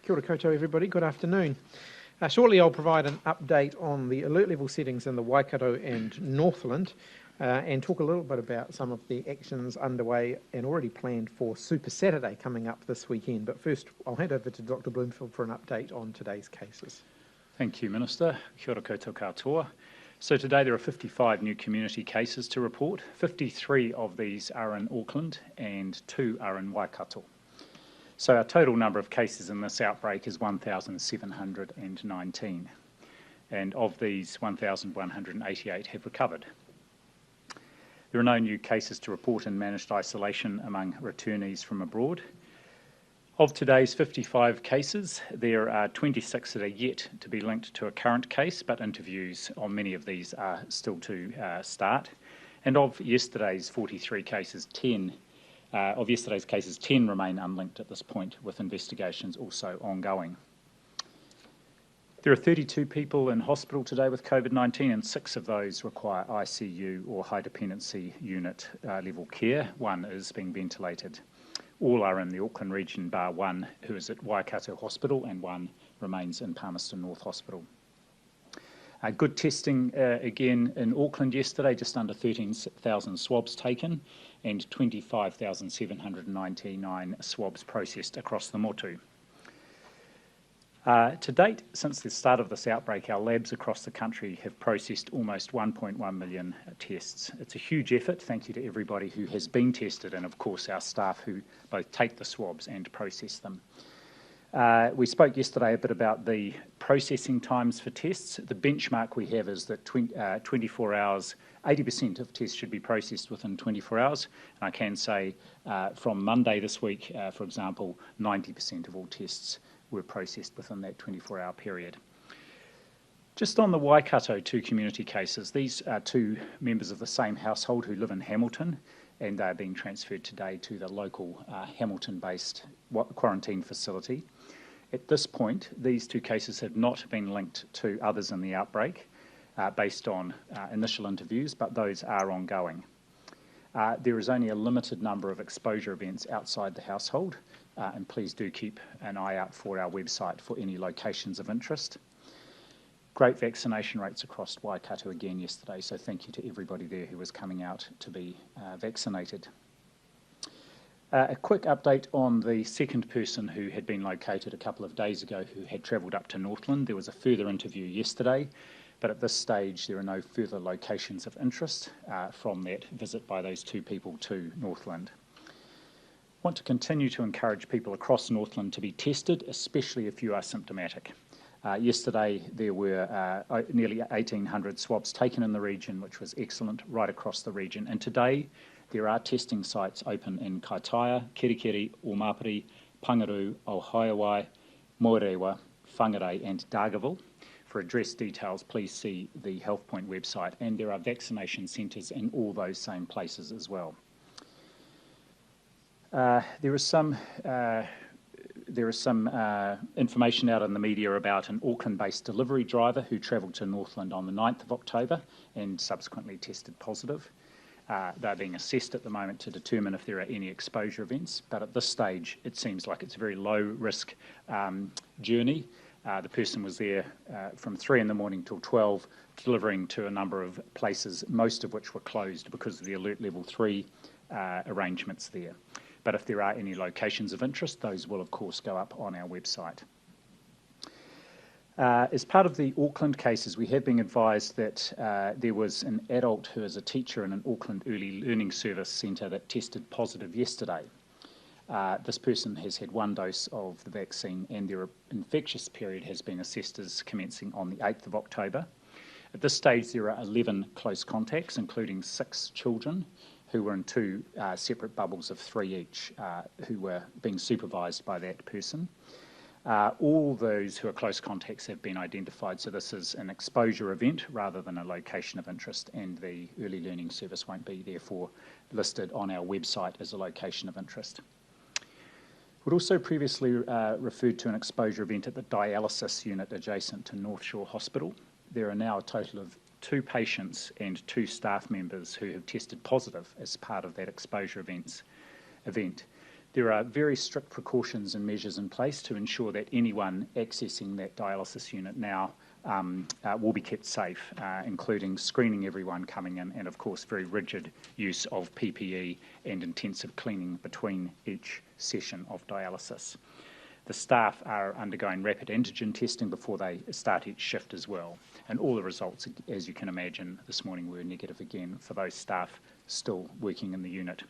Kia ora koutou everybody, good afternoon. Shortly I'll provide an update on the alert level settings in the Waikato and Northland and talk a little bit about some of the actions underway and already planned for Super Saturday coming up this weekend. But first I'll hand over to Dr Bloomfield for an update on today's cases. Thank you, Minister. Kia ora koutou katoa. So today there are 55 new community cases to report. 53 of these are in Auckland and 2 are in Waikato. So our total number of cases in this outbreak is 1,719, and of these 1,188 have recovered. There are no new cases to report in managed isolation among returnees from abroad. Of today's 55 cases, there are 26 that are yet to be linked to a current case, but interviews on many of these are still to start. And of yesterday's 43 cases, 10 remain unlinked at this point, with investigations also ongoing. There are 32 people in hospital today with COVID-19, and 6 of those require ICU or high dependency unit level care. 1 is being ventilated. All are in the Auckland region, bar 1 who is at Waikato Hospital, and 1 remains in Palmerston North Hospital. Good testing again in Auckland yesterday, just under 13,000 swabs taken and 25,799 swabs processed across the motu. To date, since the start of this outbreak, our labs across the country have processed almost 1.1 million tests. It's a huge effort. Thank you to everybody who has been tested, and of course our staff who both take the swabs and process them. We spoke yesterday a bit about the processing times for tests. The benchmark we have is that 24 hours, 80% of tests should be processed within 24 hours. And I can say from Monday this week, for example, 90% of all tests were processed within that 24-hour period. Just on the Waikato 2 community cases, these are 2 members of the same household who live in Hamilton, and they are being transferred today to the local Hamilton-based quarantine facility. At this point, these 2 cases have not been linked to others in the outbreak based on initial interviews, but those are ongoing. There is only a limited number of exposure events outside the household, and please do keep an eye out for our website for any locations of interest. Great vaccination rates across Waikato again yesterday, so thank you to everybody there who was coming out to be vaccinated. A quick update on the second person who had been located a couple of days ago who had travelled up to Northland. There was a further interview yesterday, but at this stage there are no further locations of interest from that visit by those 2 people to Northland. I want to continue to encourage people across Northland to be tested, especially if you are symptomatic. Yesterday there were nearly 1,800 swabs taken in the region, which was excellent right across the region. And today there are testing sites open in Kaitaia, Kerikeri, Omapiri, Pangaru, Ohaiawai, Moerewa, Whangarei and Dargaville. For address details, please see the Health Point website, and there are vaccination centres in all those same places as well. There is some information out in the media about an Auckland-based delivery driver who travelled to Northland on the 9th of October and subsequently tested positive. They're being assessed at the moment to determine if there are any exposure events, but at this stage it seems like it's a very low-risk journey. The person was there from 3 in the morning till 12, delivering to a number of places, most of which were closed because of the Alert Level 3 arrangements there. But if there are any locations of interest, those will of course go up on our website. As part of the Auckland cases, we have been advised that there was an adult who is a teacher in an Auckland Early Learning Service Centre that tested positive yesterday. This person has had 1 dose of the vaccine, and their infectious period has been assessed as commencing on the 8th of October. At this stage there are 11 close contacts, including 6 children who were in 2 separate bubbles of 3 each, who were being supervised by that person. All those who are close contacts have been identified, so this is an exposure event rather than a location of interest, and the early learning service won't be therefore listed on our website as a location of interest. We'd also previously referred to an exposure event at the dialysis unit adjacent to North Shore Hospital. There are now a total of 2 patients and 2 staff members who have tested positive as part of that exposure event. There are very strict precautions and measures in place to ensure that anyone accessing that dialysis unit now will be kept safe, including screening everyone coming in and, of course, very rigid use of PPE and intensive cleaning between each session of dialysis. The staff are undergoing rapid antigen testing before they start each shift as well. And all the results, as you can imagine, this morning were negative again for those staff still working in the unit.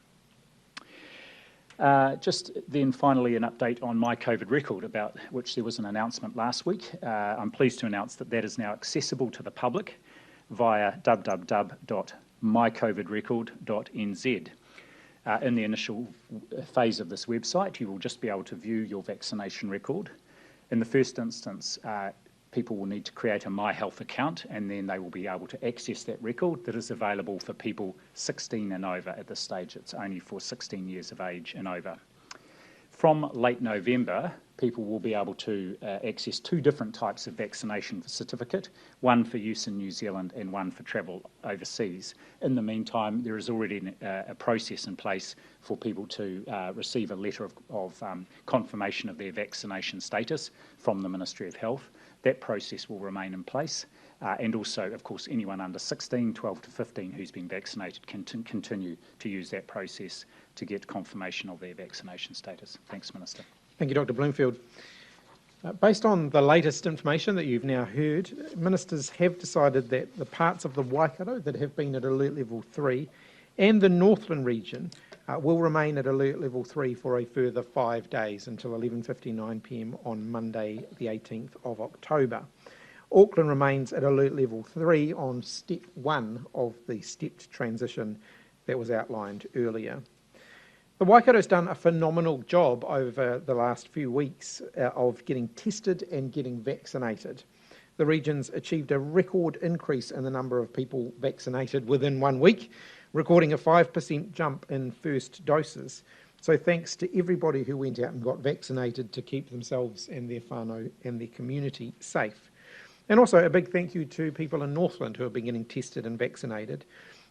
Just then finally an update on My COVID Record, about which there was an announcement last week. I'm pleased to announce that that is now accessible to the public via www.mycovidrecord.nz. In the initial phase of this website, you will just be able to view your vaccination record. In the first instance, people will need to create a My Health account, and then they will be able to access that record that is available for people 16 and over. At this stage, it's only for 16 years of age and over. From late November, people will be able to access two different types of vaccination certificate, one for use in New Zealand and one for travel overseas. In the meantime, there is already a process in place for people to receive a letter of confirmation of their vaccination status from the Ministry of Health. That process will remain in place, and also, of course, anyone under 16, 12 to 15 who's been vaccinated can continue to use that process to get confirmation of their vaccination status. Thanks, Minister. Thank you, Dr. Bloomfield. Based on the latest information that you've now heard, ministers have decided that the parts of the Waikato that have been at alert level 3 and the Northland region will remain at alert level 3 for a further 5 days until 11:59 p.m. on Monday, the 18th of October. Auckland remains at alert level 3 on step 1 of the stepped transition that was outlined earlier. The Waikato's done a phenomenal job over the last few weeks of getting tested and getting vaccinated. The region's achieved a record increase in the number of people vaccinated within 1 week, recording a 5% jump in first doses. So thanks to everybody who went out and got vaccinated to keep themselves and their whānau and their community safe. And also a big thank you to people in Northland who have been getting tested and vaccinated.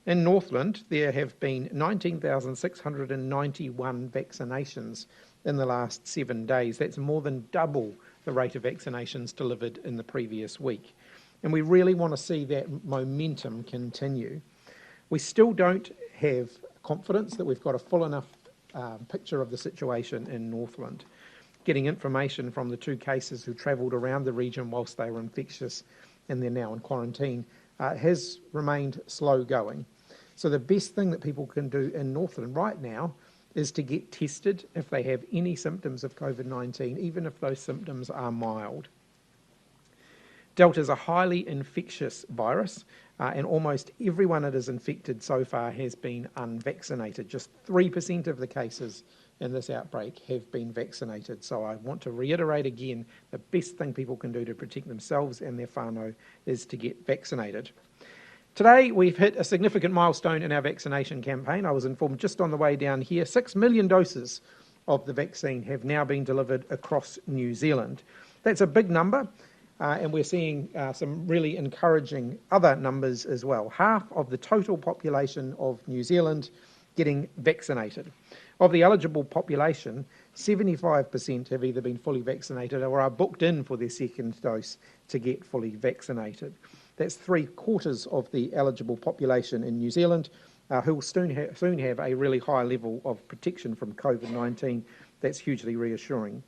In Northland, there have been 19,691 vaccinations in the last 7 days. That's more than double the rate of vaccinations delivered in the previous week. And we really want to see that momentum continue. We still don't have confidence that we've got a full enough picture of the situation in Northland. Getting information from the 2 cases who travelled around the region whilst they were infectious and they're now in quarantine has remained slow going. So the best thing that people can do in Northland right now is to get tested if they have any symptoms of COVID-19, even if those symptoms are mild. Delta is a highly infectious virus, and almost everyone that is infected so far has been unvaccinated. Just 3% of the cases in this outbreak have been vaccinated. So I want to reiterate again, the best thing people can do to protect themselves and their whānau is to get vaccinated. Today, we've hit a significant milestone in our vaccination campaign. I was informed just on the way down here, 6 million doses of the vaccine have now been delivered across New Zealand. That's a big number, and we're seeing some really encouraging other numbers as well. Half of the total population of New Zealand getting vaccinated. Of the eligible population, 75% have either been fully vaccinated or are booked in for their second dose to get fully vaccinated. That's 3/4 of the eligible population in New Zealand who will soon have a really high level of protection from COVID-19. That's hugely reassuring.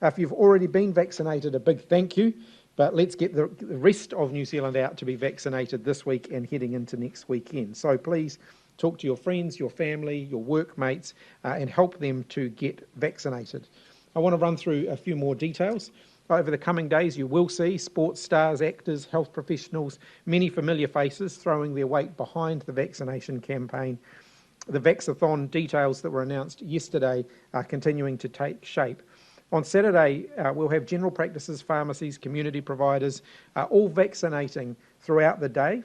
If you've already been vaccinated, a big thank you, but let's get the rest of New Zealand out to be vaccinated this week and heading into next weekend. So please talk to your friends, your family, your workmates, and help them to get vaccinated. I want to run through a few more details. Over the coming days, you will see sports stars, actors, health professionals, many familiar faces throwing their weight behind the vaccination campaign. The Vaxathon details that were announced yesterday are continuing to take shape. On Saturday, we'll have general practices, pharmacies, community providers, all vaccinating throughout the day.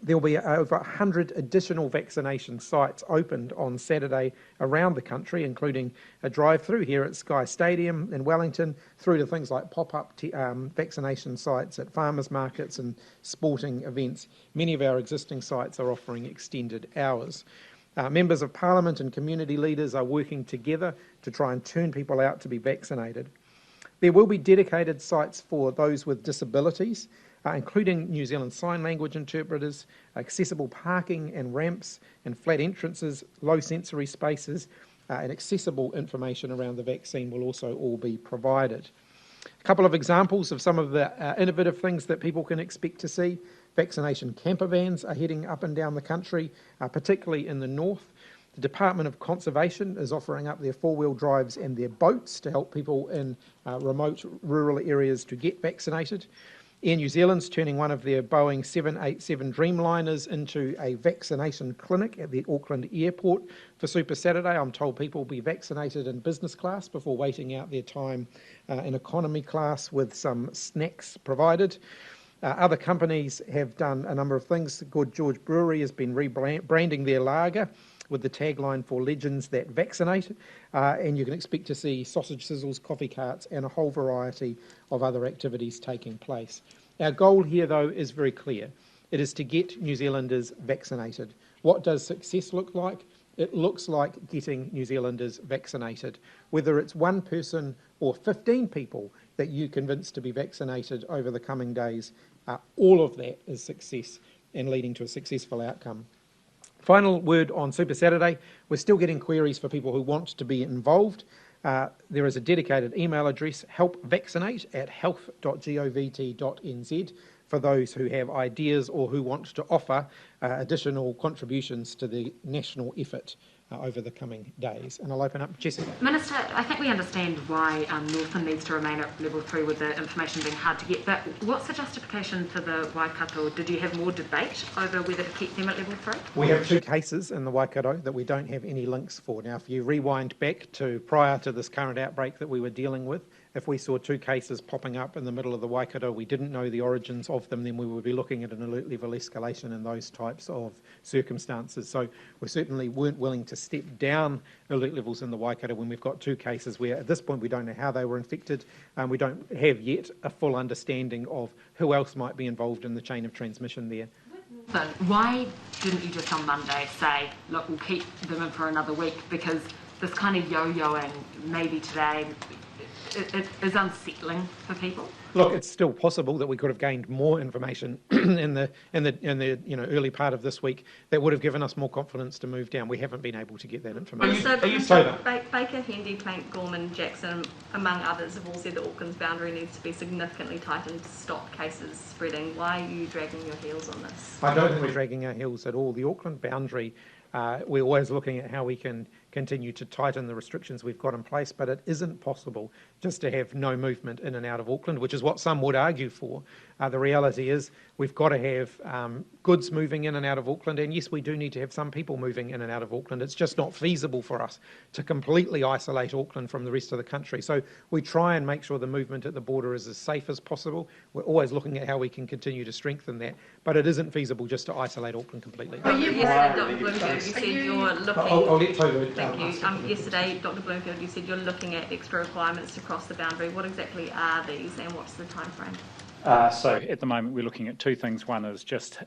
There will be over 100 additional vaccination sites opened on Saturday around the country, including a drive-through here at Sky Stadium in Wellington, through to things like pop-up vaccination sites at farmers markets and sporting events. Many of our existing sites are offering extended hours. Members of Parliament and community leaders are working together to try and turn people out to be vaccinated. There will be dedicated sites for those with disabilities, including New Zealand Sign Language interpreters, accessible parking and ramps and flat entrances, low sensory spaces, and accessible information around the vaccine will also all be provided. A couple of examples of some of the innovative things that people can expect to see. Vaccination camper vans are heading up and down the country, particularly in the north. The Department of Conservation is offering up their four-wheel drives and their boats to help people in remote rural areas to get vaccinated. Air New Zealand's turning one of their Boeing 787 Dreamliners into a vaccination clinic at the Auckland airport for Super Saturday. I'm told people will be vaccinated in business class before waiting out their time in economy class with some snacks provided. Other companies have done a number of things. Good George Brewery has been rebranding their lager with the tagline for Legends That Vaccinate, and you can expect to see sausage sizzles, coffee carts, and a whole variety of other activities taking place. Our goal here, though, is very clear. It is to get New Zealanders vaccinated. What does success look like? It looks like getting New Zealanders vaccinated. Whether it's one person or 15 people that you convince to be vaccinated over the coming days, all of that is success and leading to a successful outcome. Final word on Super Saturday, we're still getting queries for people who want to be involved. There is a dedicated email address, helpvaccinate@health.govt.nz, for those who have ideas or who want to offer additional contributions to the national effort over the coming days. And I'll open up. Jessica. Minister, I think we understand why Northland needs to remain at level 3 with the information being hard to get, but what's the justification for the Waikato? Did you have more debate over whether to keep them at level 3? We have 2 cases in the Waikato that we don't have any links for. Now, if you rewind back to prior to this current outbreak that we were dealing with, if we saw 2 cases popping up in the middle of the Waikato, we didn't know the origins of them, then we would be looking at an alert level escalation in those types of circumstances. So we certainly weren't willing to step down alert levels in the Waikato when we've got 2 cases where at this point we don't know how they were infected, and we don't have yet a full understanding of who else might be involved in the chain of transmission there. But why didn't you just on Monday say, look, we'll keep them in for another week, because this kind of yo-yoing, maybe today, it is unsettling for people? Look, it's still possible that we could have gained more information in the early part of this week that would have given us more confidence to move down. We haven't been able to get that information. Baker, Hendy, Plank, Gorman, Jackson, among others, have all said that Auckland's boundary needs to be significantly tightened to stop cases spreading. Why are you dragging your heels on this? I don't think we're dragging our heels at all. The Auckland boundary, we're always looking at how we can continue to tighten the restrictions we've got in place, but it isn't possible just to have no movement in and out of Auckland, which is what some would argue for. The reality is we've got to have goods moving in and out of Auckland, and yes, we do need to have some people moving in and out of Auckland. It's just not feasible for us to completely isolate Auckland from the rest of the country. So we try and make sure the movement at the border is as safe as possible. We're always looking at how we can continue to strengthen that, but it isn't feasible just to isolate Auckland completely. Yesterday, Dr. Bloomfield, you said you're looking... I'll let Togo. Thank you. Yesterday, Dr. Bloomfield, you said you're looking at extra requirements to cross the boundary. What exactly are these, and what's the time frame? So at the moment we're looking at 2 things. One is just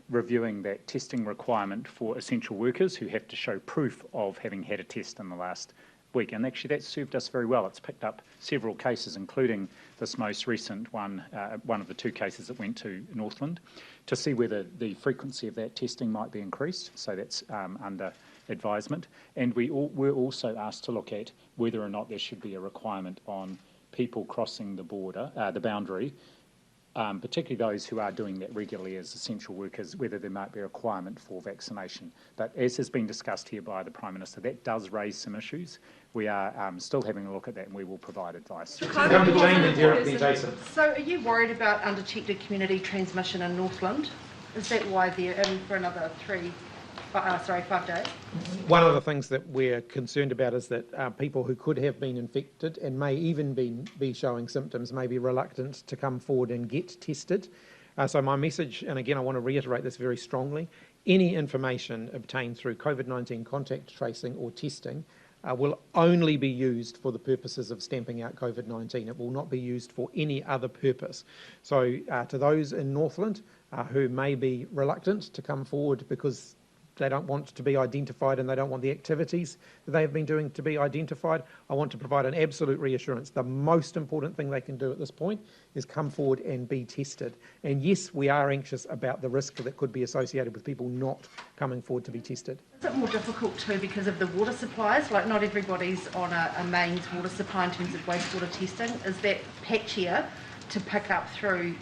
reviewing that testing requirement for essential workers who have to show proof of having had a test in the last week, and actually that's served us very well. It's picked up several cases, including this most recent one, one of the 2 cases that went to Northland, to see whether the frequency of that testing might be increased. So that's under advisement, and we're also asked to look at whether or not there should be a requirement on people crossing the border, the boundary, particularly those who are doing that regularly as essential workers, whether there might be a requirement for vaccination. But as has been discussed here by the Prime Minister, that does raise some issues. We are still having a look at that, and we will provide advice. So are you worried about undetected community transmission in Northland? Is that why they're in for another 5 days? One of the things that we're concerned about is that people who could have been infected and may even be showing symptoms may be reluctant to come forward and get tested. So my message, and again I want to reiterate this very strongly, any information obtained through COVID-19 contact tracing or testing will only be used for the purposes of stamping out COVID-19. It will not be used for any other purpose. So to those in Northland who may be reluctant to come forward because don't want to be identified, and they don't want the activities that they have been doing to be identified. I want to provide an absolute reassurance. The most important thing they can do at this point is come forward and be tested. And yes, we are anxious about the risk that could be associated with people not coming forward to be tested. Is it more difficult too because of the water supplies? Like, not everybody's on a mains water supply in terms of wastewater testing. Is that patchier to pick up through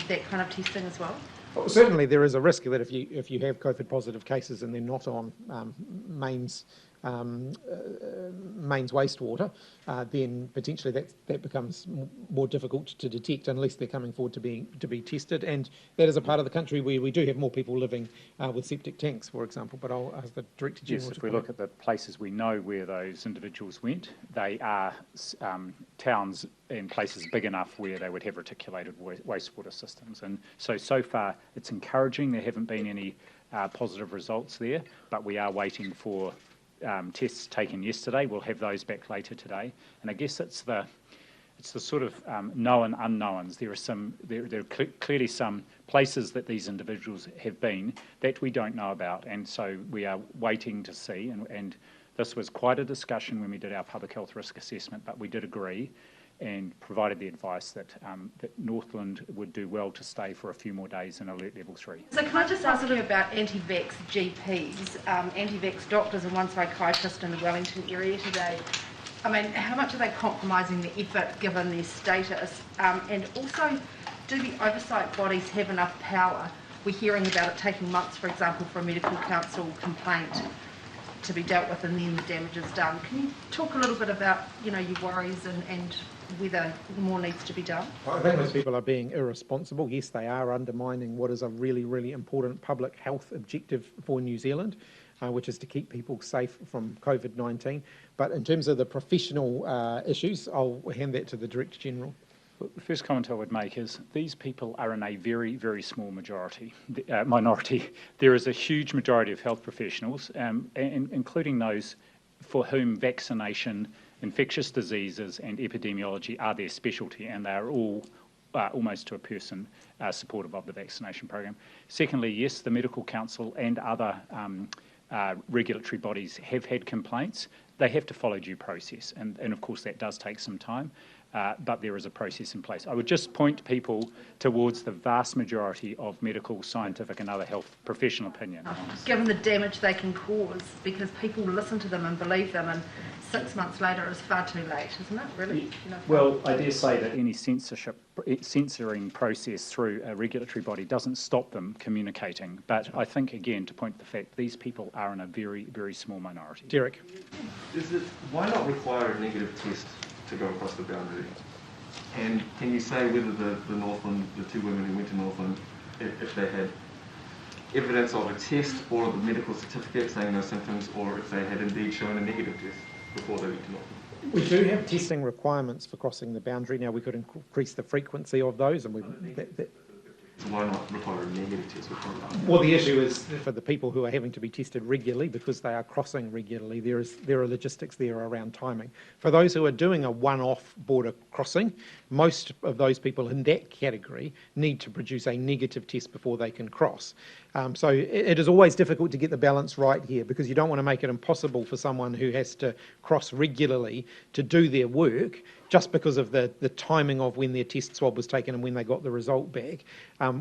that kind of testing as well? Well, certainly there is a risk that if you have COVID positive cases and they're not on mains wastewater, then potentially that becomes more difficult to detect unless they're coming forward to be tested. And that is a part of the country where we do have more people living with septic tanks, for example. But I'll ask the Director General. Yes, if we look at the places we know where those individuals went, they are towns and places big enough where they would have reticulated wastewater systems. And so far it's encouraging. There haven't been any positive results there, but we are waiting for tests taken yesterday. We'll have those back later today. And I guess it's the sort of known unknowns. There are clearly some places that these individuals have been that we don't know about, and so we are waiting to see. And this was quite a discussion when we did our public health risk assessment, but we did agree and provided the advice that Northland would do well to stay for a few more days in alert level 3. So can I just ask you about anti-vax GPs, anti-vax doctors and one psychiatrist in the Wellington area today? I mean, how much are they compromising the effort given their status? And also, do the oversight bodies have enough power? We're hearing about it taking months, for example, for a medical council complaint to be dealt with and then the damage is done. Can you talk a little bit about, your worries and whether more needs to be done? I think those people are being irresponsible. Yes, they are undermining what is a really, really important public health objective for New Zealand, which is to keep people safe from COVID-19. But in terms of the professional issues, I'll hand that to the Director General. Well, the first comment I would make is these people are in a very, very small minority. There is a huge majority of health professionals, and including those for whom vaccination, infectious diseases and epidemiology are their specialty, and they are all almost to a person supportive of the vaccination program. Secondly, yes, the Medical Council and other regulatory bodies have had complaints. They have to follow due process, and of course that does take some time. But there is a process in place. I would just point people towards the vast majority of medical, scientific and other health professional opinion. Given the damage they can cause, because people listen to them and believe them, and 6 months later is far too late, isn't it, really? Well, I dare say that any censoring process through a regulatory body doesn't stop them communicating. But I think, again, to point to the fact, these people are in a very, very small minority. Derek. Why not require a negative test to go across the boundary? And can you say whether the Northland, the two women who went to Northland, if they had evidence of a test or the medical certificate saying no symptoms, or if they had indeed shown a negative test before they went to Northland? We do have testing requirements for crossing the boundary. Now, we could increase the frequency of those, and So why not require a negative test before that? Well, the issue is for the people who are having to be tested regularly because they are crossing regularly, there are logistics there around timing. For those who are doing a one-off border crossing, most of those people in that category need to produce a negative test before they can cross. So it is always difficult to get the balance right here, because you don't want to make it impossible for someone who has to cross regularly to do their work just because of the timing of when their test swab was taken and when they got the result back.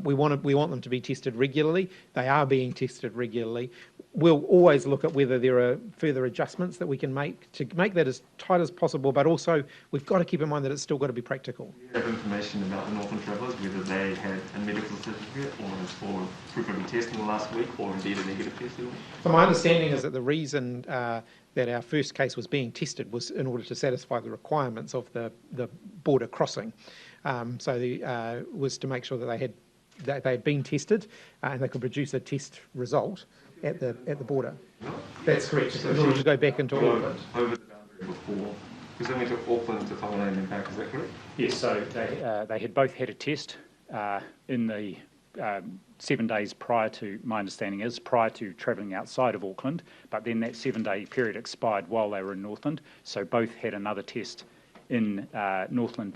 We want them to be tested regularly. They are being tested regularly. We'll always look at whether there are further adjustments that we can make to make that as tight as possible, but also we've got to keep in mind that it's still got to be practical. Do you have information about the Northland travellers, whether they had a medical certificate or proof of testing the last week, or indeed a negative test? So my understanding is that the reason that our first case was being tested was in order to satisfy the requirements of the border crossing. Was to make sure that they had been tested and they could produce a test result at the border. That's correct. In order to go back into Auckland. Over the boundary before, because they went to Auckland to Southland and back. Is that correct? Yes. So they had both had a test in the 7 days prior to, my understanding is, prior to travelling outside of Auckland, but then that 7-day period expired while they were in Northland, so both had another test in Northland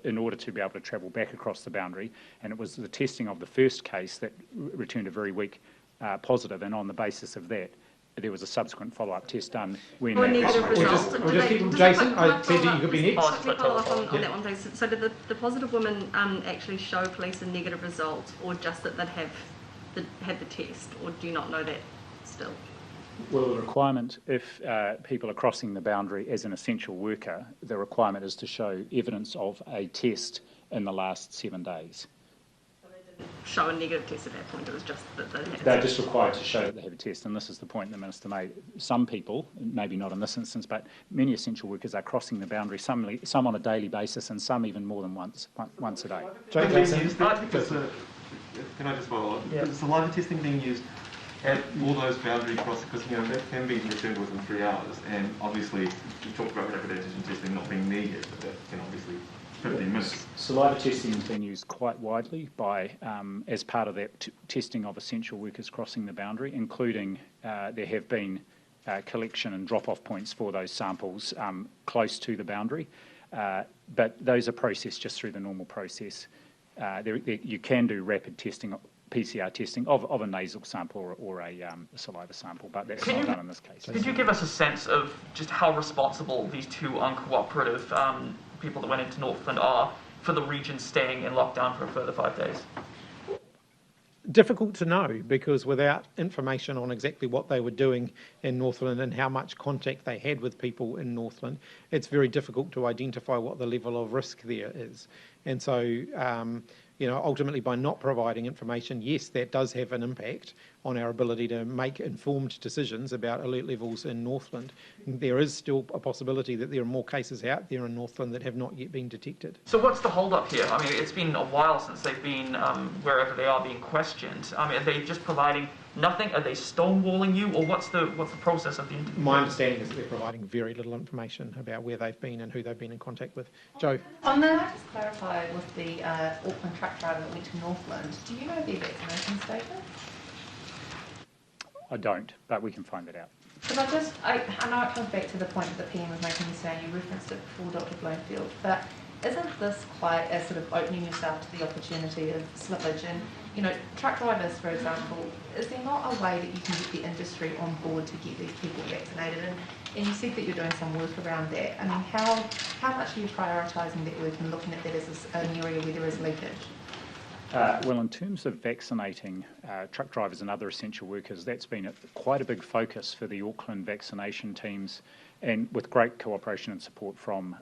in order to be able to travel back across the boundary, and it was the testing of the first case that returned a very weak positive, and on the basis of that, there was a subsequent follow-up test done when Or a that negative was result. we'll just keep them, Jason. I said that you could be next. Quickly follow up on that one, please. So did the positive women actually show police a negative result, or just that they'd had the test, or do you not know that still? Well, the requirement, if people are crossing the boundary as an essential worker, the requirement is to show evidence of a test in the last 7 days. Show a negative test at that point, it was just that they had They're just required to show that they have a test, and this is the point the Minister made. Some people, maybe not in this instance, but many essential workers are crossing the boundary, some on a daily basis and some even more than once a day. Jason. Can I just follow up? Yeah. Is saliva testing being used at all those boundary crossings? Because that can be returned within 3 hours, and obviously you talked about rapid antigen testing not being needed, but that can obviously 15 minutes. Saliva testing has been used quite widely by as part of that testing of essential workers crossing the boundary, including there have been collection and drop-off points for those samples close to the boundary, but those are processed just through the normal process. You can do rapid testing, PCR testing of a nasal sample or a saliva sample, but that's not done in this case. Could you give us a sense of just how responsible these two uncooperative people that went into Northland are for the region staying in lockdown for a further 5 days? Difficult to know, because without information on exactly what they were doing in Northland and how much contact they had with people in Northland, it's very difficult to identify what the level of risk there is. And so, ultimately by not providing information, yes, that does have an impact on our ability to make informed decisions about alert levels in Northland. There is still a possibility that there are more cases out there in Northland that have not yet been detected. So what's the hold-up here? I mean, it's been a while since they've been wherever they are being questioned. I mean, are they just providing nothing? Are they stonewalling you, or what's the process of the interview? My understanding is that they're providing very little information about where they've been and who they've been in contact with. Joe? Can I just clarify with the Auckland truck driver that went to Northland, do you know their vaccination status? I don't, but we can find that out. Because I know it comes back to the point that the PM was making, you saying you referenced it before, Dr. Bloomfield, but isn't this quite a sort of opening yourself to the opportunity of slippage? And, truck drivers, for example, is there not a way that you can get the industry on board to get these people vaccinated? And you said that you're doing some work around that. I mean, how much are you prioritising that work and looking at that as an area where there is leakage? Well, in terms of vaccinating truck drivers and other essential workers, that's been quite a big focus for the Auckland vaccination teams, and with great cooperation and support from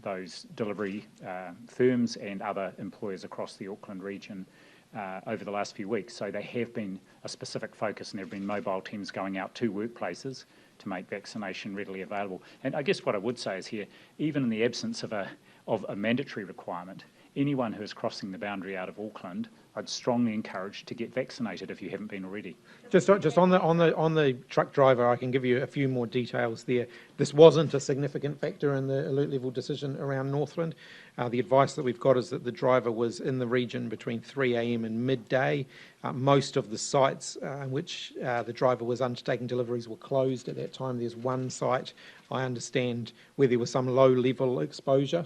those delivery firms and other employers across the Auckland region over the last few weeks. So they have been a specific focus, and there have been mobile teams going out to workplaces to make vaccination readily available. And I guess what I would say is here, even in the absence of a mandatory requirement, anyone who is crossing the boundary out of Auckland, I'd strongly encourage to get vaccinated if you haven't been already. Just on the truck driver, I can give you a few more details there. This wasn't a significant factor in the alert level decision around Northland. The advice that we've got is that the driver was in the region between 3 a.m. and midday. Most of the sites in which the driver was undertaking deliveries were closed at that time. There's one site, I understand, where there was some low-level exposure.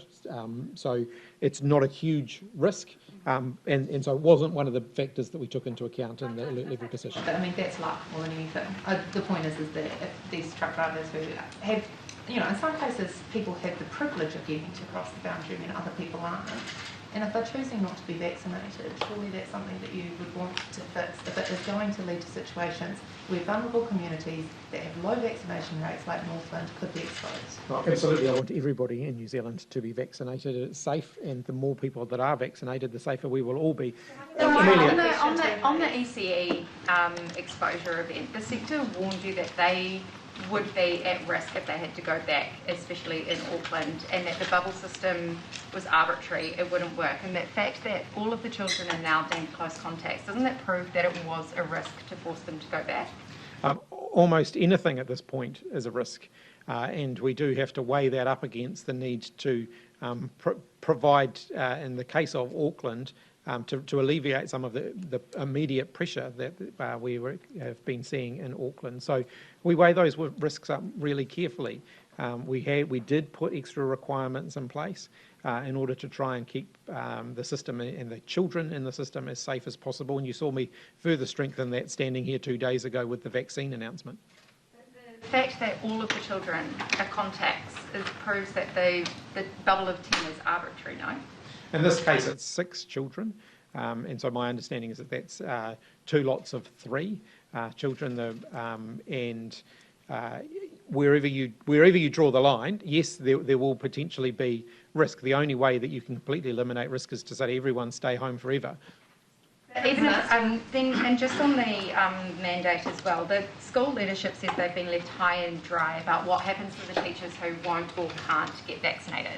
So it's not a huge risk. And so it wasn't one of the factors that we took into account in the alert level decision. But I mean, that's luck more than anything. The point is that if these truck drivers who have, in some cases people have the privilege of getting to cross the boundary and other people aren't. And if they're choosing not to be vaccinated, surely that's something that you would want to fix if it is going to lead to situations where vulnerable communities that have low vaccination rates like Northland could be exposed. Well, absolutely, I want everybody in New Zealand to be vaccinated. It's safe, and the more people that are vaccinated, the safer we will all be. On the ECE exposure event, the sector warned you that they would be at risk if they had to go back, especially in Auckland, and that the bubble system was arbitrary, it wouldn't work. And the fact that all of the children are now deemed close contacts, doesn't that prove that it was a risk to force them to go back? Almost anything at this point is a risk, and we do have to weigh that up against the need to provide, in the case of Auckland, to alleviate some of the immediate pressure that we have been seeing in Auckland. So we weigh those risks up really carefully. We did put extra requirements in place in order to try and keep the system and the children in the system as safe as possible. And you saw me further strengthen that standing here 2 days ago with the vaccine announcement. The fact that all of the children are contacts proves that the bubble of 10 is arbitrary, no? In this case, it's 6 children. And so my understanding is that that's 2 lots of 3 children. Wherever you draw the line, yes, there will potentially be risk. The only way that you can completely eliminate risk is to say everyone stay home forever. Even if, and just on the mandate as well, the school leadership says they've been left high and dry about what happens to the teachers who won't or can't get vaccinated.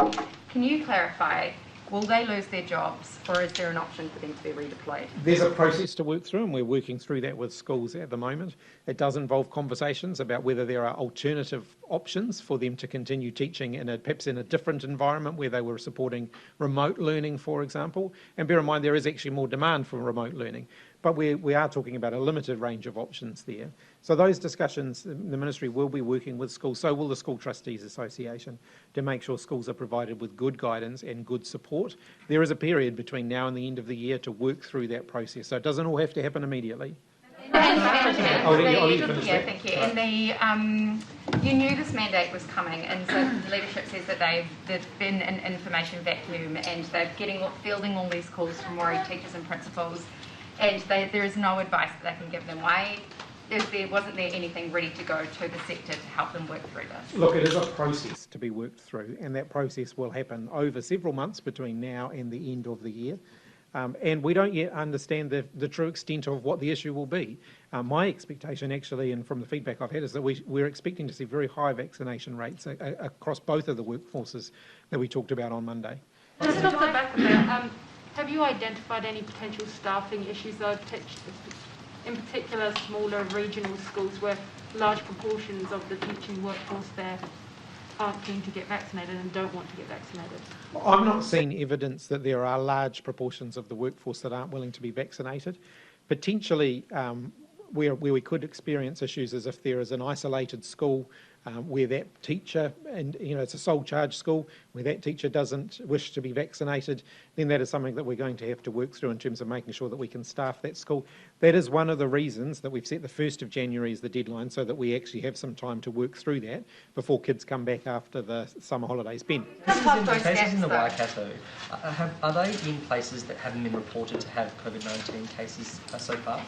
Can you clarify, will they lose their jobs, or is there an option for them to be redeployed? There's a process to work through, and we're working through that with schools at the moment. It does involve conversations about whether there are alternative options for them to continue teaching perhaps in a different environment where they were supporting remote learning, for example. And bear in mind, there is actually more demand for remote learning. But we are talking about a limited range of options there. So those discussions, the Ministry will be working with schools, so will the School Trustees Association, to make sure schools are provided with good guidance and good support. There is a period between now and the end of the year to work through that process, so it doesn't all have to happen immediately. Thank you. And you knew this mandate was coming, and so the leadership says that there's been an information vacuum, and they're fielding all these calls from worried teachers and principals, and there is no advice that they can give them. Why wasn't there anything ready to go to the sector to help them work through this? Look, it is a process to be worked through, and that process will happen over several months between now and the end of the year. And we don't yet understand the true extent of what the issue will be. My expectation, actually, and from the feedback I've had, is that we're expecting to see very high vaccination rates across both of the workforces that we talked about on Monday. Just off the back of that, have you identified any potential staffing issues, though, in particular smaller regional schools where large proportions of the teaching workforce there aren't keen to get vaccinated and don't want to get vaccinated? I've not seen evidence that there are large proportions of the workforce that aren't willing to be vaccinated. Potentially, where we could experience issues is if there is an isolated school where that teacher, and it's a sole charge school, where that teacher doesn't wish to be vaccinated, then that is something that we're going to have to work through in terms of making sure that we can staff that school. That is one of the reasons that we've set the 1st of January as the deadline, so that we actually have some time to work through that before kids come back after the summer holidays. Ben? Cases in the Waikato, are they in places that haven't been reported to have COVID-19 cases so far?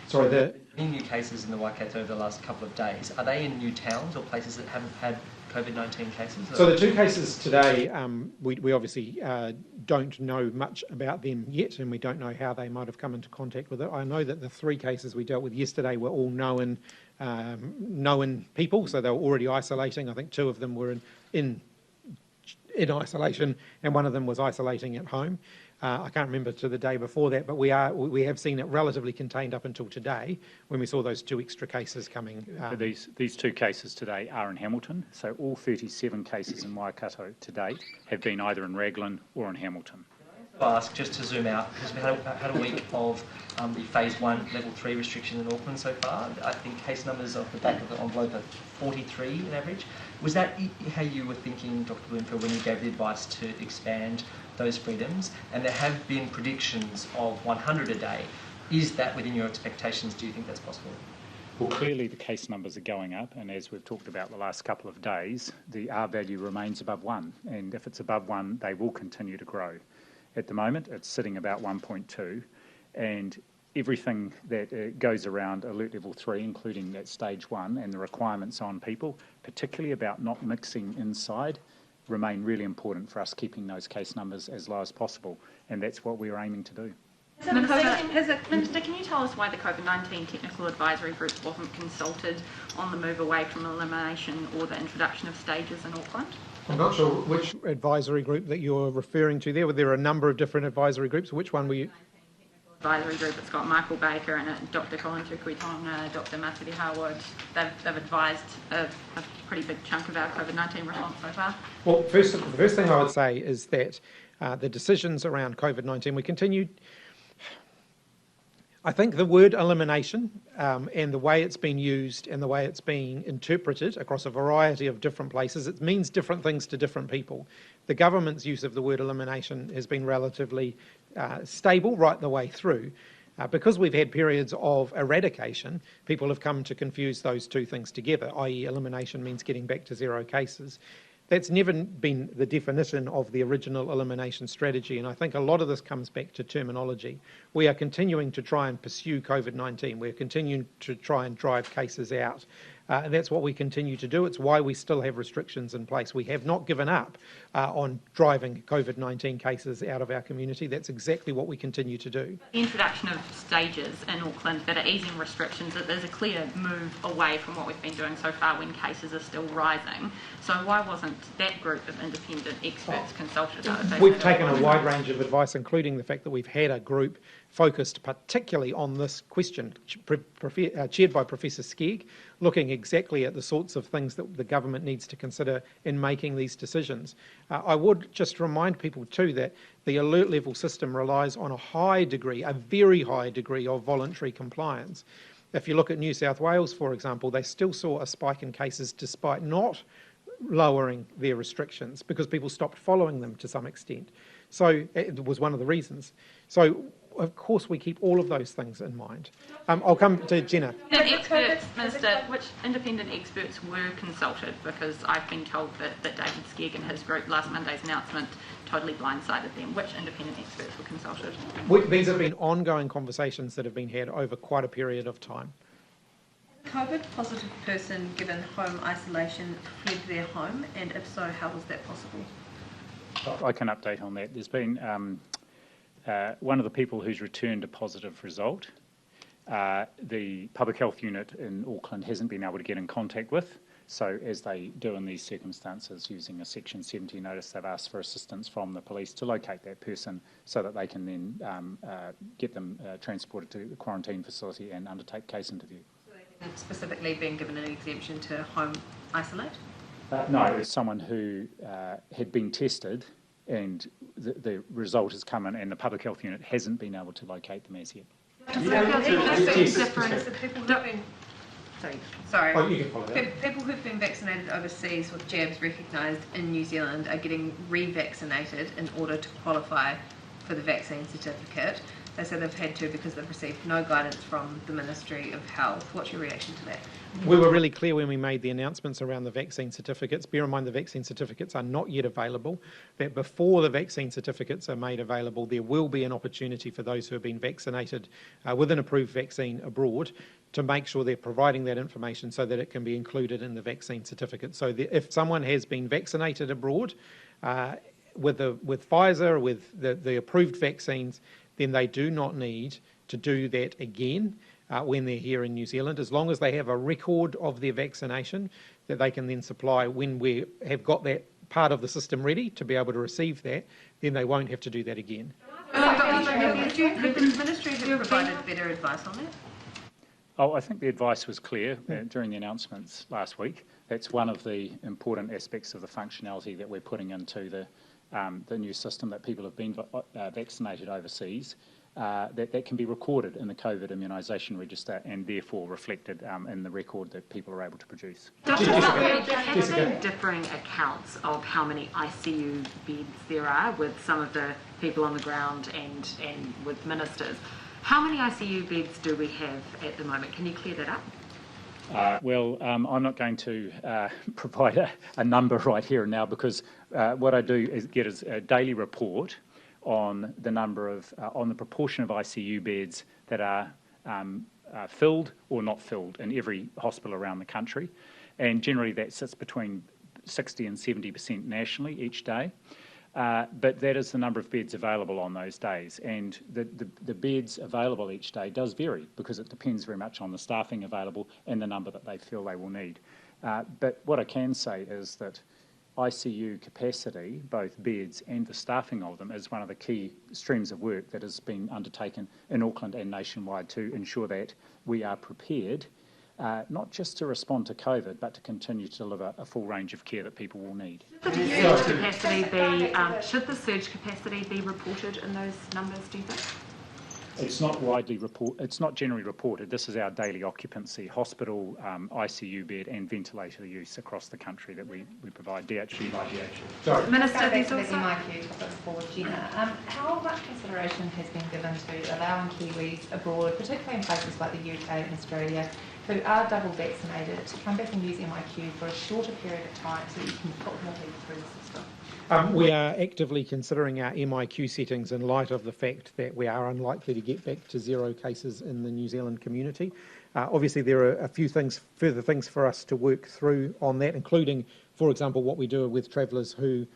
Sorry, Any new cases in the Waikato over the last couple of days, are they in new towns or places that haven't had COVID-19 cases? So the 2 cases today, we obviously don't know much about them yet, and we don't know how they might have come into contact with it. I know that the 3 cases we dealt with yesterday were all known people, so they were already isolating. I think 2 of them were in isolation, and 1 of them was isolating at home. I can't remember to the day before that, but we have seen it relatively contained up until today, when we saw those 2 extra cases coming. These 2 cases today are in Hamilton, so all 37 cases in Waikato to date have been either in Raglan or in Hamilton. I'll ask, just to zoom out, because we had a week of the phase 1 level 3 restriction in Auckland so far. I think case numbers off the back of the envelope are 43 in average. Was that how you were thinking, Dr. Bloomfield, when you gave the advice to expand those freedoms? And there have been predictions of 100 a day. Is that within your expectations? Do you think that's possible? Well, clearly the case numbers are going up, and as we've talked about the last couple of days, the R value remains above 1, and if it's above 1, they will continue to grow. At the moment, it's sitting about 1.2, and everything that goes around alert level 3, including that stage 1 and the requirements on people, particularly about not mixing inside, remain really important for us, keeping those case numbers as low as possible, and that's what we're aiming to do. Minister, can you tell us why the COVID-19 Technical Advisory Group wasn't consulted on the move away from elimination or the introduction of stages in Auckland? I'm not sure which advisory group that you're referring to there. Well, there are a number of different advisory groups. Which one were you? Advisory group, it's got Michael Baker and Dr. Colin Tukuitonga, Dr. Matthew Howard. They've advised a pretty big chunk of our COVID-19 response so far. Well, the first thing I would say is that the decisions around COVID-19, we continue. I think the word elimination and the way it's been used and the way it's being interpreted across a variety of different places, it means different things to different people. The government's use of the word elimination has been relatively stable right the way through. Because we've had periods of eradication, people have come to confuse those two things together, i.e. elimination means getting back to 0 cases. That's never been the definition of the original elimination strategy, and I think a lot of this comes back to terminology. We are continuing to try and pursue COVID-19. We're continuing to try and drive cases out. And that's what we continue to do. It's why we still have restrictions in place. We have not given up on driving COVID-19 cases out of our community. That's exactly what we continue to do. The introduction of stages in Auckland that are easing restrictions, that there's a clear move away from what we've been doing so far when cases are still rising. So why wasn't that group of independent experts consulted? We've taken a wide range of advice, including the fact that we've had a group focused particularly on this question, chaired by Professor Skegg, looking exactly at the sorts of things that the government needs to consider in making these decisions. I would just remind people too that the alert level system relies on a high degree, a very high degree of voluntary compliance. If you look at New South Wales, for example, they still saw a spike in cases despite not lowering their restrictions because people stopped following them to some extent. So it was one of the reasons. So of course we keep all of those things in mind. I'll come to Jenna. Experts, Minister, which independent experts were consulted? Because I've been told that David Skegg and his group last Monday's announcement totally blindsided them. Which independent experts were consulted? These have been ongoing conversations that have been had over quite a period of time. COVID positive person given home isolation fled their home, and if so, how was that possible? I can update on that. There's been one of the people who's returned a positive result. The public health unit in Auckland hasn't been able to get in contact with, so as they do in these circumstances using a Section 70 notice, they've asked for assistance from the police to locate that person so that they can then get them transported to the quarantine facility and undertake case interview. Specifically being given an exemption to home isolate? No, it's someone who had been tested and the result has come in and the public health unit hasn't been able to locate them as yet. People who've been vaccinated overseas with jabs recognised in New Zealand are getting revaccinated in order to qualify for the vaccine certificate. They say they've had to because they've received no guidance from the Ministry of Health. What's your reaction to that? We were really clear when we made the announcements around the vaccine certificates. Bear in mind the vaccine certificates are not yet available, that before the vaccine certificates are made available, there will be an opportunity for those who have been vaccinated with an approved vaccine abroad to make sure they're providing that information so that it can be included in the vaccine certificate. So if someone has been vaccinated abroad with Pfizer, with the approved vaccines, then they do not need to do that again when they're here in New Zealand, as long as they have a record of their vaccination that they can then supply when we have got that part of the system ready to be able to receive that, then they won't have to do that again. Could the Ministry have provided better advice on that? Oh, I think the advice was clear during the announcements last week. That's one of the important aspects of the functionality that we're putting into the new system, that people have been vaccinated overseas, that can be recorded in the COVID immunisation register and therefore reflected in the record that people are able to produce. There have been differing accounts of how many ICU beds there are with some of the people on the ground and with ministers. How many ICU beds do we have at the moment? Can you clear that up? I'm not going to provide a number right here and now, because what I do is get a daily report on the number of, on the proportion of ICU beds that are filled or not filled in every hospital around the country, and generally that sits between 60 and 70% nationally each day. But that is the number of beds available on those days, and the beds available each day does vary because it depends very much on the staffing available and the number that they feel they will need. But what I can say is that ICU capacity, both beds and the staffing of them, is one of the key streams of work that has been undertaken in Auckland and nationwide to ensure that we are prepared not just to respond to COVID, but to continue to deliver a full range of care that people will need. Should the surge capacity be reported in those numbers, do you think? It's not generally reported. This is our daily occupancy, hospital, ICU bed and ventilator use across the country that we provide DHU by DHU. Sorry. Minister, Back there's to the also... MIQ topic for Gina. How much consideration has been given to allowing Kiwis abroad, particularly in places like the UK and Australia, who are double vaccinated, to come back and use MIQ for a shorter period of time so that you can put more people through the system? We are actively considering our MIQ settings in light of the fact that we are unlikely to get back to 0 cases in the New Zealand community. Obviously, there are a few further things for us to work through on that, including, for example, what we do with travellers who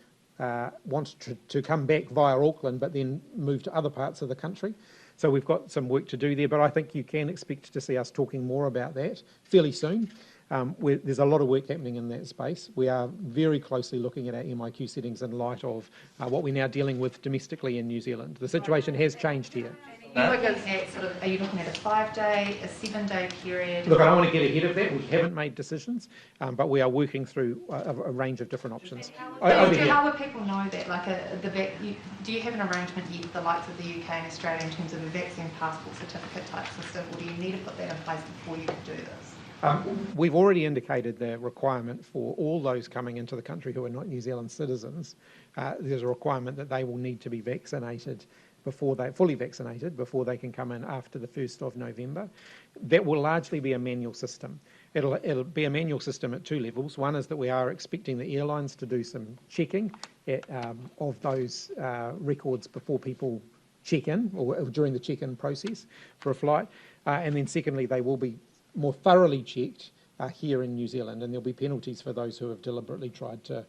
want to come back via Auckland but then move to other parts of the country. So we've got some work to do there, but I think you can expect to see us talking more about that fairly soon. There's a lot of work happening in that space. We are very closely looking at our MIQ settings in light of what we're now dealing with domestically in New Zealand. The situation has changed here. Are you looking at a 5-day, a 7-day period? Look, I don't want to get ahead of that. We haven't made decisions, but we are working through a range of different options. How would people know that? Do you have an arrangement yet with the likes of the UK and Australia in terms of a vaccine passport certificate type system, or do you need to put that in place before you can do this? We've already indicated the requirement for all those coming into the country who are not New Zealand citizens. There's a requirement that they will need to be vaccinated fully vaccinated before they can come in after the 1st of November. That will largely be a manual system. It'll be a manual system at 2 levels. One is that we are expecting the airlines to do some checking of those records before people check in or during the check-in process for a flight. And then secondly, they will be more thoroughly checked here in New Zealand, and there'll be penalties for those who have deliberately tried to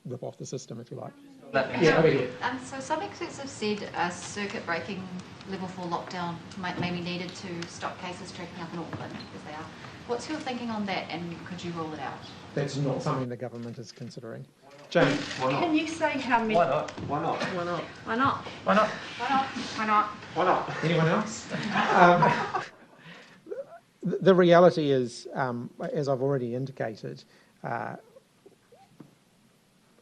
rip off the system, if you like. So some experts have said a circuit-breaking level 4 lockdown may be needed to stop cases tracking up in Auckland, as they are. What's your thinking on that, and could you rule it out? That's not something the government is considering. James? Can you say how many... Why not? Why not? Why not? Why not? Why not? Why not? Why not? Anyone else? The reality is, as I've already indicated,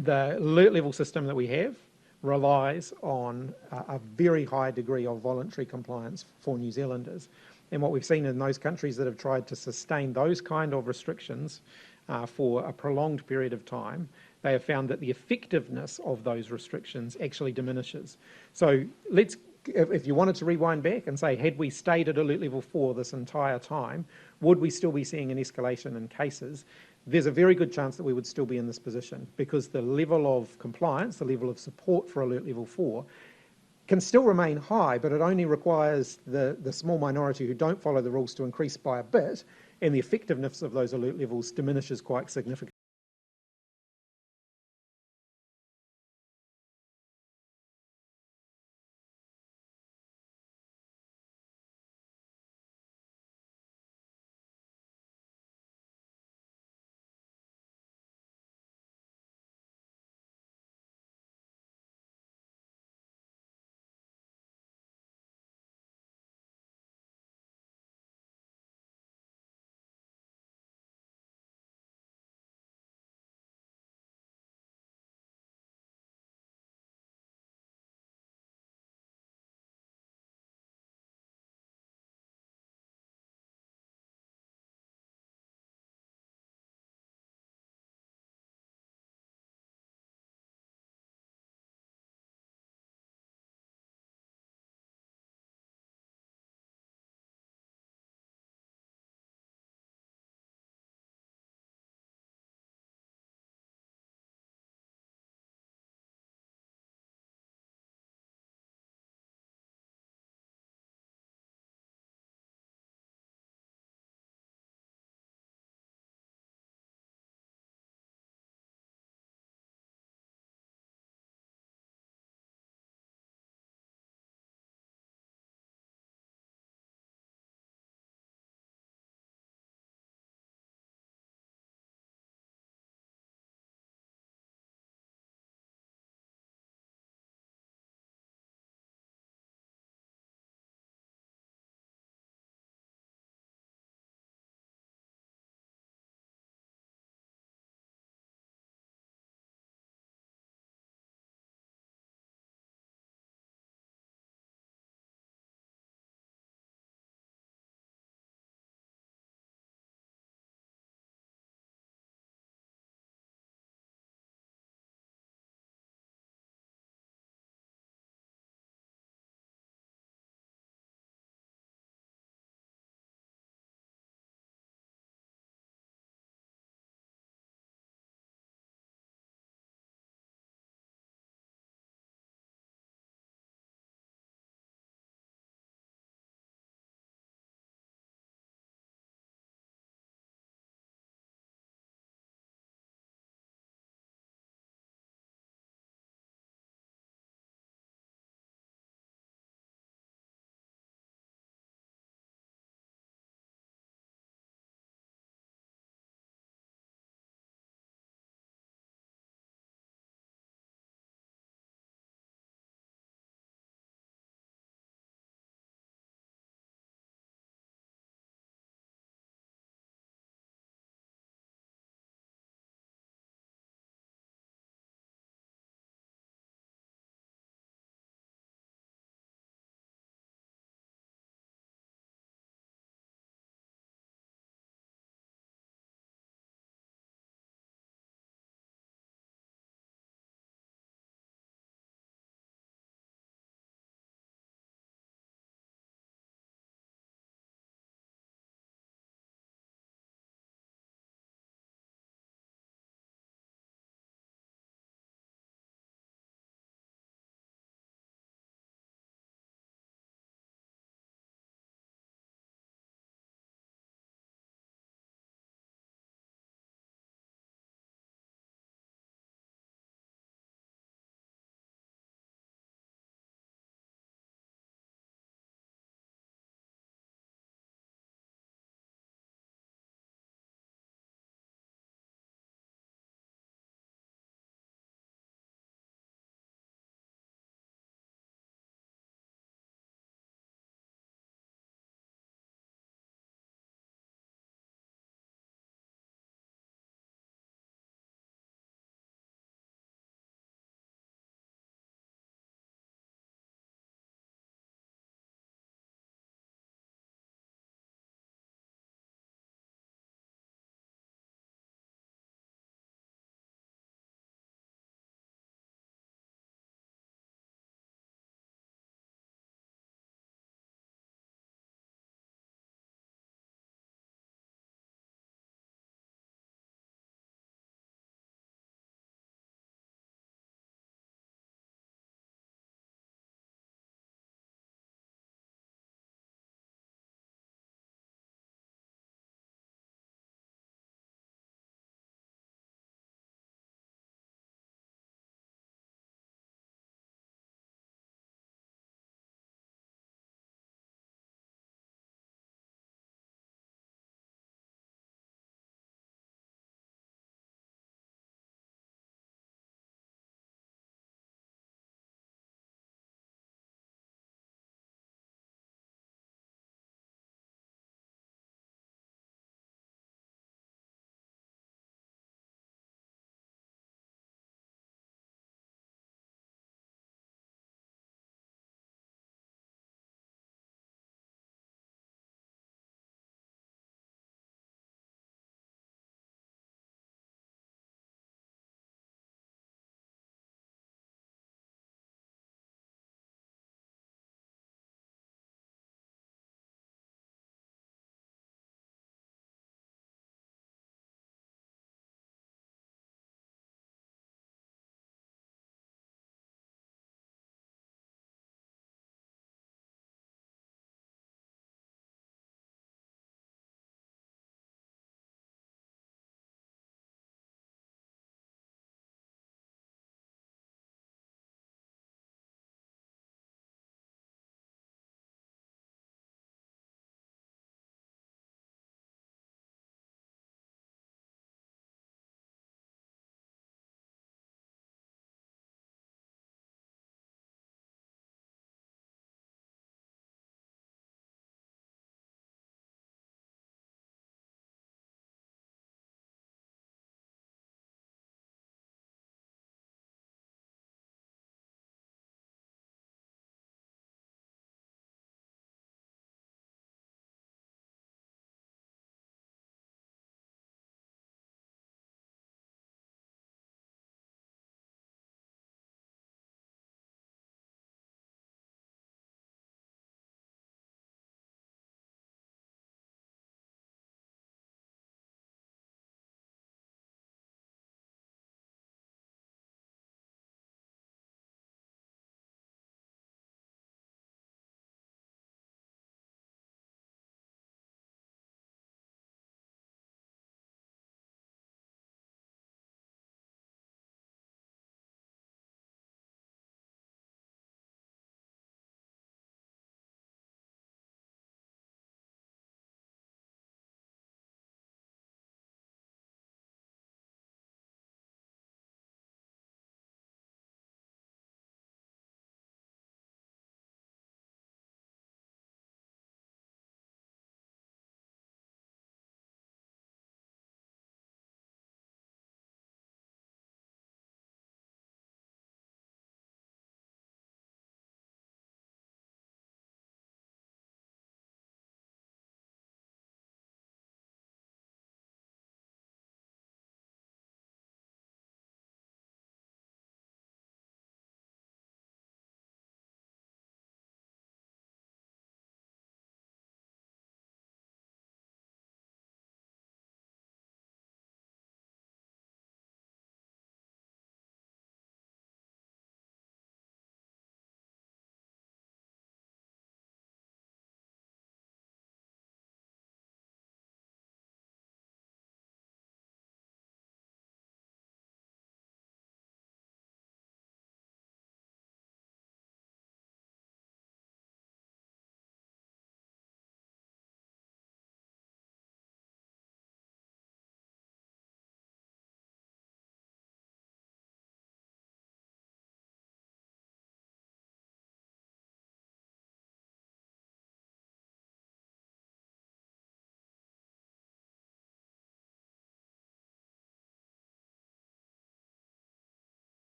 the alert level system that we have relies on a very high degree of voluntary compliance for New Zealanders. And what we've seen in those countries that have tried to sustain those kind of restrictions for a prolonged period of time, they have found that the effectiveness of those restrictions actually diminishes. So if you wanted to rewind back and say, had we stayed at alert level 4 this entire time, would we still be seeing an escalation in cases? There's a very good chance that we would still be in this position, because the level of compliance, the level of support for alert level 4 can still remain high, but it only requires the small minority who don't follow the rules to increase by a bit, and the effectiveness of those alert levels diminishes quite significantly.